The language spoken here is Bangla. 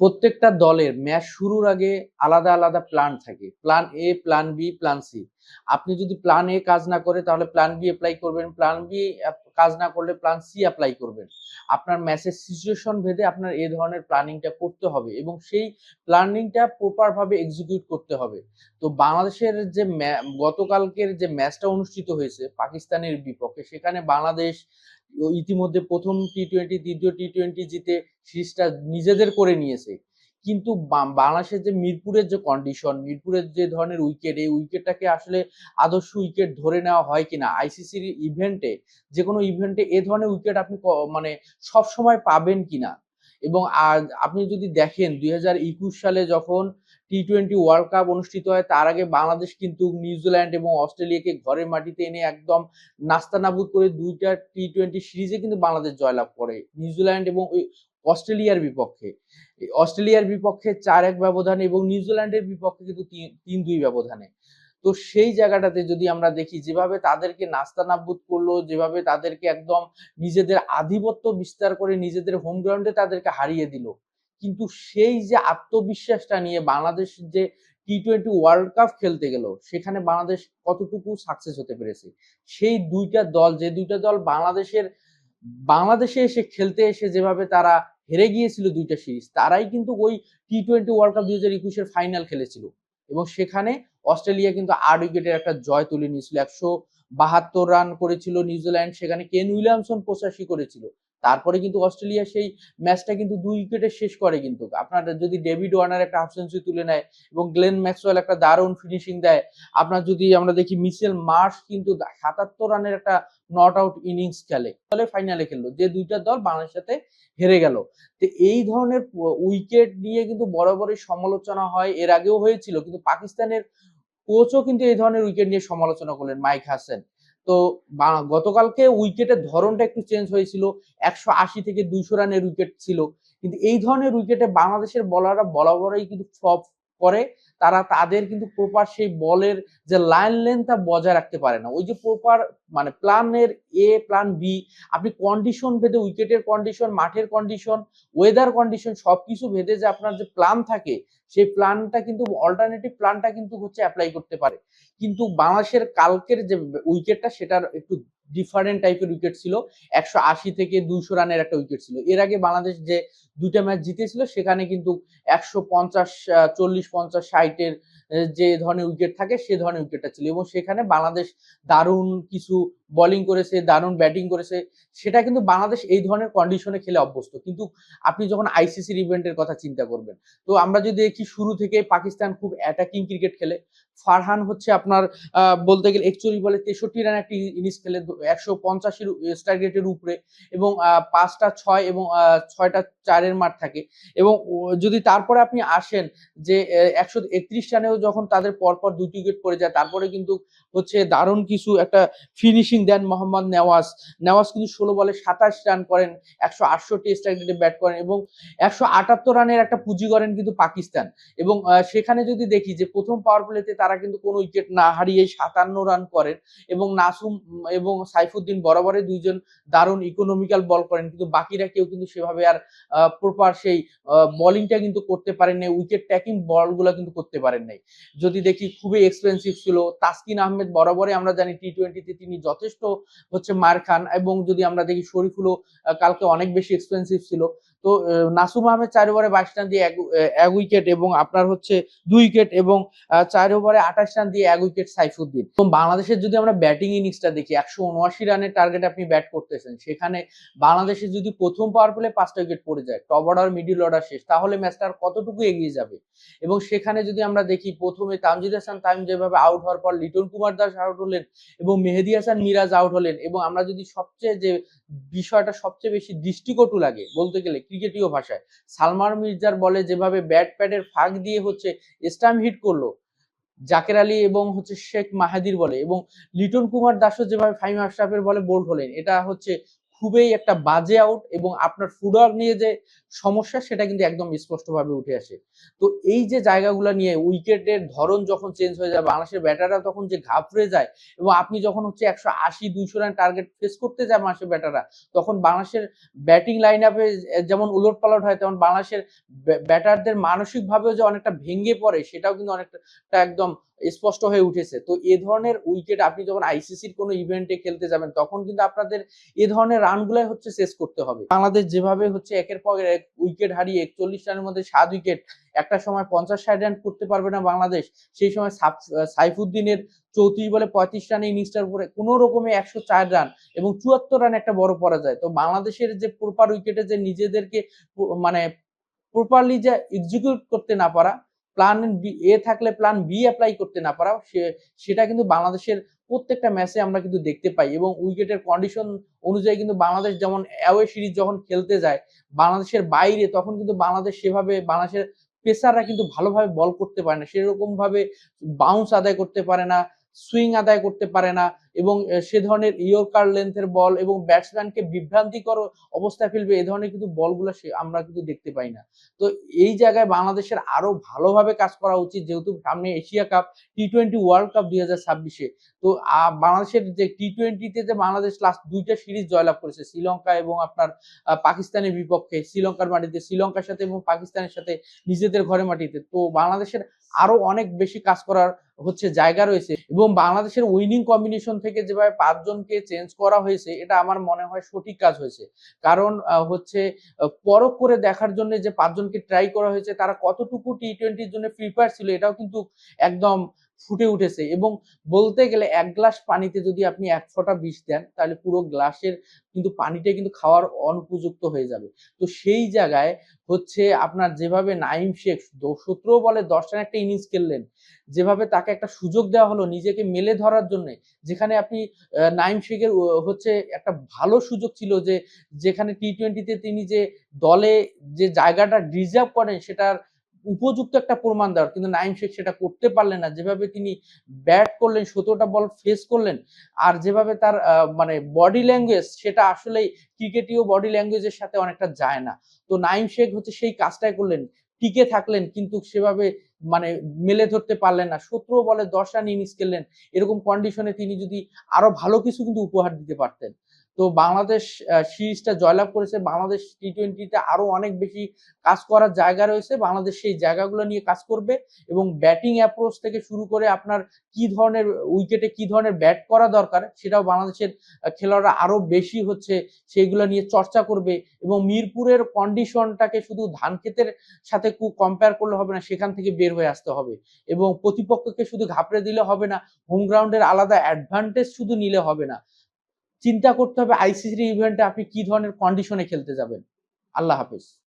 প্রত্যেকটা দলের ম্যাচ শুরুর আগে আলাদা আলাদা প্ল্যান থাকে। Plan A, plan B, plan C. আপনি যদি প্ল্যান এ কাজ না করে তাহলে প্ল্যান বি এপ্লাই করবেন, প্ল্যান বি কাজ না করলে প্ল্যান সি এপ্লাই করবেন। আপনার ম্যাচের সিচুয়েশন ভেদে আপনার এই ধরনের প্ল্যানিংটা করতে হবে এবং সেই প্ল্যানিংটা প্রপার ভাবে এক্সিকিউট করতে হবে। তো বাংলাদেশের যে গতকালকের যে ম্যাচটা অনুষ্ঠিত হয়েছে পাকিস্তানের বিপক্ষে, সেখানে বাংলাদেশ ইতিমধ্যে প্রথম টি-টোয়েন্টি, দ্বিতীয় টি-টোয়েন্টি জিতে সিরিজটা নিজেদের করে নিয়েছে। কিন্তু বাংলাদেশের যে মিরপুরের যে কন্ডিশন, মিরপুরের যে ধরনের উইকেট, এই উইকেটটাকে আসলে আদর্শ উইকেট ধরে নেওয়া হয় কিনা আইসিসির ইভেন্টে, যে কোনো ইভেন্টে এ ধরনের উইকেট আপনি মানে সব সময় পাবেন কিনা। এবং আপনি যদি দেখেন 2021 সালে যখন টি-টোয়েন্টি ওয়ার্ল্ড কাপ অনুষ্ঠিত হয়, তার আগে বাংলাদেশ কিন্তু নিউজিল্যান্ড এবং অস্ট্রেলিয়াকে ঘরের মাটিতে এনে একদম নাস্তানাবুদ করে দুইটা টি-টোয়েন্টি সিরিজে কিন্তু বাংলাদেশ জয়লাভ করে নিউজিল্যান্ড এবং ওই অস্ট্রেলিয়ার বিপক্ষে। অস্ট্রেলিয়ার বিপক্ষে 4-1 ব্যবধানে এবং নিউজিল্যান্ডের বিপক্ষে কিন্তু 3-2 ব্যবধানে। তো সেই জায়গাটাতে যদি আমরা দেখি যেভাবে তাদেরকে নাস্তানাবুদ করলো, যেভাবে তাদেরকে একদম নিজেদের আধিপত্য বিস্তার করে নিজেদের হোম গ্রাউন্ডে তাদেরকে হারিয়ে দিল, কিন্তু সেই যে আত্মবিশ্বাসটা নিয়ে বাংলাদেশ যে টি-টোয়েন্টি ওয়ার্ল্ড কাপ খেলতে গেল, সেখানে বাংলাদেশ কতটুকু সাকসেস হতে পেরেছে। সেই দুইটা দল, যে দুইটা দল বাংলাদেশে এসে খেলতে এসে যেভাবে তারা হেরে গিয়েছিল দুইটা সিরিজ, তারাই কিন্তু ওই টি-টোয়েন্টি ওয়ার্ল্ড কাপ 2021-এর ফাইনাল খেলেছিল এবং সেখানে অস্ট্রেলিয়া কিন্তু 8 উইকেটের একটা জয় তুলে নিয়েছিল। 172 রান করেছিল নিউজিল্যান্ড, সেখানে কেন উইলিয়ামসন 85 করেছিল। তারপরে কিন্তু অস্ট্রেলিয়া সেই ম্যাচটা কিন্তু 2 উইকেটে শেষ করে। কিন্তু আপনার যদি ডেভিড ওয়ার্নার একটা হাফ সেঞ্চুরি তুলে নেয় এবং গ্লেন ম্যাক্সওয়েল একটা দারুণ ফিনিশিং দেয়, আপনার যদি আমরা দেখি মিচেল মার্শ কিন্তু 77 রানের একটা নট আউট ইনিংস খেলে, ফলে ফাইনালে খেললো, যে দুইটা দল বাংলাদেশের সাথে হেরে গেল। তো এই ধরনের উইকেট নিয়ে কিন্তু বরাবরই সমালোচনা হয়, এর আগেও হয়েছিল, কিন্তু পাকিস্তানের কোচও কিন্তু এই ধরনের উইকেট নিয়ে সমালোচনা করলেন, মাইক হাসান। তো গতকালকে উইকেটের ধরনটা একটু চেঞ্জ হয়েছিল, 180 থেকে 200 রানের উইকেট ছিল, কিন্তু এই ধরনের উইকেটে বাংলাদেশের বলাররা বরাবরই কিন্তু ফ্লপ করে। তারা তাদের কিন্তু প্রপার সেই বলের যে লাইন লেন্থটা বজায় রাখতে পারে না। ওই যে প্রপার মানে প্ল্যানের এ, প্ল্যান বি, আপনি কন্ডিশন ভেদে, উইকেটের কন্ডিশন, মাঠের কন্ডিশন, ওয়েদার কন্ডিশন সবকিছু ভেদে যে আপনার যে প্ল্যান থাকে, সেই প্ল্যানটা কিন্তু অল্টারনেটিভ প্ল্যানটা কিন্তু হচ্ছে অ্যাপ্লাই করতে পারে। কিন্তু বাংলাদেশের কালকের যে উইকেটটা, সেটার একটু ডিফারেন্ট টাইপের উইকেট ছিল। 180 থেকে 200 রানের একটা উইকেট ছিল। এর আগে বাংলাদেশ যে দুইটা ম্যাচ জিতেছিল, সেখানে কিন্তু 150, 40, 50, 60 এর যে ধরনের উইকেট থাকে, সে ধরনের উইকেটটা ছিল এবং সেখানে বাংলাদেশ দারুণ কিছু বোলিং করেছে, দারুণ ব্যাটিং করেছে। সেটা কিন্তু বাংলাদেশ এই ধরনের কন্ডিশনে খেলে অভ্যস্ত। কিন্তু আপনি যখন আইসিসির ইভেন্টের কথা চিন্তা করবেন, তো আমরা যদি দেখি শুরু থেকে পাকিস্তান খুব অ্যাটাকিং ক্রিকেট খেলে। ফারহান হচ্ছে আপনার বলতে গেলে 41 বলে 63 রান একটি ইনিংস খেলে 150 স্ট্রাইক রেটের উপরে এবং 5টা 6 এবং 6টা 4 এর মার থাকে। এবং যদি তারপরে আপনি আসেন যে 131 রানেও যখন তাদের পরপর 2টি উইকেট পড়ে যায়, তারপরে কিন্তু হচ্ছে দারুণ কিছু একটা ফিনিশিং দেন মোহাম্মদ নেওয়াজ। নেওয়াজ কিন্তু 16 বলে 27 রান করেন, 168 স্ট্রাইক রেটে ব্যাট করেন এবং 178 রানের একটা পুঁজি করেন কিন্তু পাকিস্তান। এবং সেখানে যদি দেখি যে প্রথম পাওয়ার প্লেতে তারা কিন্তু কোনো উইকেট না হারিয়ে 57 রান করেন এবং নাসুম এবং সাইফুদ্দিন বরাবরই দুইজন দারুণ ইকোনমিক্যাল বল করেন, কিন্তু বাকিরা কেউ কিন্তু সেভাবে আর প্রপার সেই বোলিংটা কিন্তু করতে পারেন নাই, উইকেট ট্যাকিং বলগুলো কিন্তু করতে পারেন নাই। যদি দেখি খুবই এক্সপেন্সিভ ছিল তাসকিন আহমেদ, বরাবরই আমরা জানি টি-টোয়েন্টিতে তিনি যথেষ্ট হচ্ছে মার খান, এবং যদি আমরা দেখি শরীফুলও কালকে অনেক বেশি এক্সপেন্সিভ ছিল। তো নাসুম আহমেদ 4 ওভারে 22 রান দিয়ে এক উইকেট এবং আপনার হচ্ছে 2 উইকেট এবং 4 ওভারে 28 রান দিয়ে 1 উইকেট সাইফুদ্দিন। এবং বাংলাদেশের যদি আমরা ব্যাটিং ইনিংসটা দেখি, 179 রানের টার্গেট আপনি ব্যাট করতেছেন, সেখানে বাংলাদেশে যদি প্রথম পাওয়ার প্লে 5টা উইকেট পড়ে যায়, টপ অর্ডার মিডল অর্ডার শেষ, তাহলে ম্যাচটা আর কতটুকু এগিয়ে যাবে। এবং সেখানে যদি আমরা দেখি প্রথমে তানজিদ হাসান তামিম যেভাবে আউট হওয়ার পর লিটন কুমার দাস আউট হলেন এবং মেহেদী হাসান মিরাজ আউট হলেন, এবং আমরা যদি সবচেয়ে যে বিষয়টা সবচেয়ে বেশি দৃষ্টিকটু লাগে বলতে গেলে ক্রিকেটীয় ভাষায়, সালমান মির্জার বলে যেভাবে ব্যাট প্যাডের ফাঁক দিয়ে হচ্ছে স্টাম্প হিট করলো জাকের আলী এবং হচ্ছে শেখ মাহাদির বলে, এবং লিটন কুমার দাসও যেভাবে ফাহিম আশরাফের বলে বোল্ড হলেন, এটা হচ্ছে খুবই একটা বাজে আউট এবং আপনার ফুটওয়ার্ক নিয়ে যে সমস্যা সেটা কিন্তু একদম স্পষ্টভাবে উঠে আসে। তো এই যে জায়গাগুলো নিয়ে উইকেটের ধরন যখন চেঞ্জ হয়ে যায়, বাংলাদেশের ব্যাটাররা তখন যে ঘাবড়ে যায় এবং আপনি যখন হচ্ছে 180-200 রান টার্গেট ফেস করতে যায় বাংলাদেশের ব্যাটাররা, তখন বাংলাদেশের ব্যাটিং লাইন আপে যেমন উলটপালট হয়, তেমন বাংলাদেশের ব্যাটারদের মানসিকভাবেও যে অনেকটা ভেঙে পড়ে সেটাও কিন্তু অনেকটা একদম স্পষ্ট হয়ে উঠেছে। তো এ ধরনের উইকেট আপনি যখন আইসিসির কোনো ইভেন্টে খেলতে যাবেন তখন কিন্তু আপনাদের এ ধরনের রানগুলাই হচ্ছে চেস করতে হবে। বাংলাদেশ যেভাবে হচ্ছে একের পর এক উইকেট হারিয়ে 41 রানের মধ্যে 7 উইকেট, একটা সময় 50-60 রান করতে পারবে না বাংলাদেশ। সেই সময় সাইফুদ্দিনের 34 বলে 35 রানের ইনিংসটার উপরে কোনো রকমে 104 রান এবং 74 রান একটা বড় পরাজয়। তো বাংলাদেশের যে প্রপার উইকেটে যে নিজেদেরকে মানে প্রপারলি যে এক্সিকিউট করতে না পারা, প্ল্যান বি এ থাকলে প্ল্যান বি এপ্লাই করতে না পারা, সেটা কিন্তু বাংলাদেশের প্রত্যেকটা ম্যাচে আমরা কিন্তু দেখতে পাই এবং উইকেটের কন্ডিশন অনুযায়ী কিন্তু বাংলাদেশ যেমন অ্যাওয়ে সিরিজ যখন খেলতে যায় বাংলাদেশের বাইরে, তখন কিন্তু বাংলাদেশ সেভাবে বাংলাদেশের পেসাররা কিন্তু ভালোভাবে বল করতে পারে না, সেরকম ভাবে বাউন্স আদায় করতে পারে না, সুইং আদায় করতে পারে না এবং সে ধরনের ইয়র্কার লেন্থের বল এবং ব্যাটসম্যানকে বিভ্রান্তিকর অবস্থায় ফেলবে এই ধরনের কিন্তু বলগুলো আমরা কিন্তু দেখতে পাই না। তো এই জায়গায় বাংলাদেশের আরো ভালোভাবে কাজ করা উচিত, যেহেতু সামনে এশিয়া কাপ, টি-20 ওয়ার্ল্ড কাপ 2026-এ। তো বাংলাদেশের যে টি-20-তে যে বাংলাদেশ লাস্ট 2টা সিরিজ জয়লাভ করেছে, শ্রীলঙ্কা এবং আপনার পাকিস্তানের বিপক্ষে, শ্রীলঙ্কার মাটিতে, শ্রীলঙ্কার সাথে এবং পাকিস্তানের সাথে নিজেদের ঘরের মাটিতে। তো বাংলাদেশের আরো অনেক বেশি কাজ করার হচ্ছে জায়গা রয়েছে এবং বাংলাদেশের উইনিং কম্বিনেশন থেকে যেভাবে 5 জনকে চেঞ্জ করা হয়েছে এটা আমার মনে হয় সঠিক কাজ হয়েছে। কারণ হচ্ছে পরখ করে দেখার জন্য যে 5 জনকে ট্রাই করা হয়েছে তারা কতটুকু টি-20-র জন্য প্রিপেয়ার ছিল এটাও কিন্তু একদম ফুটে উঠেছে এবং বলতে গেলে 1 গ্লাস পানিতে যদি আপনি 1 ফোঁটা বিষ দেন তাহলে পুরো গ্লাসের কিন্তু পানিটা কিন্তু খাওয়ার অনুপযুক্ত হয়ে যাবে। তো সেই জায়গায় হচ্ছে আপনার যেভাবে নাঈম শেখ 17 বলে 10 রানের একটা ইনিংস খেললেন, যেভাবে তাকে একটা সুযোগ দেওয়া হলো নিজেকে মেলে ধরার জন্য, যেখানে আপনি নাঈম শেখের হচ্ছে একটা ভালো সুযোগ ছিল যে যেখানে টি-20-তে তিনি যে দলে যে জায়গাটা ডিজার্ভ করেন সেটার উপযুক্ত একটা প্রমাণ দেওয়ার, কিন্তু নাঈম শেখ সেটা করতে পারলেন না। যেভাবে তিনি ব্যাট করলেন, 17টা বল ফেস করলেন আর যেভাবে তার মানে বডি ল্যাঙ্গুয়েজ সেটা আসলেই ক্রিকেটীয় বডি ল্যাঙ্গুয়েজের সাথে অনেকটা যায় না। তো নাঈম শেখ হচ্ছে সেই কাজটাই করলেন, টিকে থাকলেন কিন্তু সেভাবে মানে মেলে ধরতে পারলেন না। 17 বলে 10 রান ইনিংস খেললেন, এরকম কন্ডিশনে তিনি যদি আরো ভালো কিছু কিন্তু উপহার দিতে পারতেন। তো বাংলাদেশ সিরিজটা জয়লাভ করেছে, বাংলাদেশ টি-20-তে আরো অনেক বেশি কাজ করার জায়গা রয়েছে, বাংলাদেশ সেই জায়গাগুলো নিয়ে কাজ করবে এবং ব্যাটিং অ্যাপ্রোচ থেকে শুরু করে আপনার কি ধরনের উইকেটে কি ধরনের ব্যাট করা দরকার সেটাও বাংলাদেশের খেলোয়াড়রা আরো বেশি হচ্ছে সেইগুলো নিয়ে চর্চা করবে এবং মিরপুরের কন্ডিশনটাকে শুধু ধান ক্ষেতের সাথে কম্পেয়ার করলে হবে না, সেখান থেকে বের হয়ে আসতে হবে এবং প্রতিপক্ষকে শুধু ঘাবড়ে দিলে হবে না, হোম গ্রাউন্ডের আলাদা অ্যাডভান্টেজ শুধু নিলে হবে না, চিন্তা করতে হবে আইসিসি ইভেন্টে আপনি কি ধরনের কন্ডিশনে খেলতে যাবেন। আল্লাহ হাফেজ।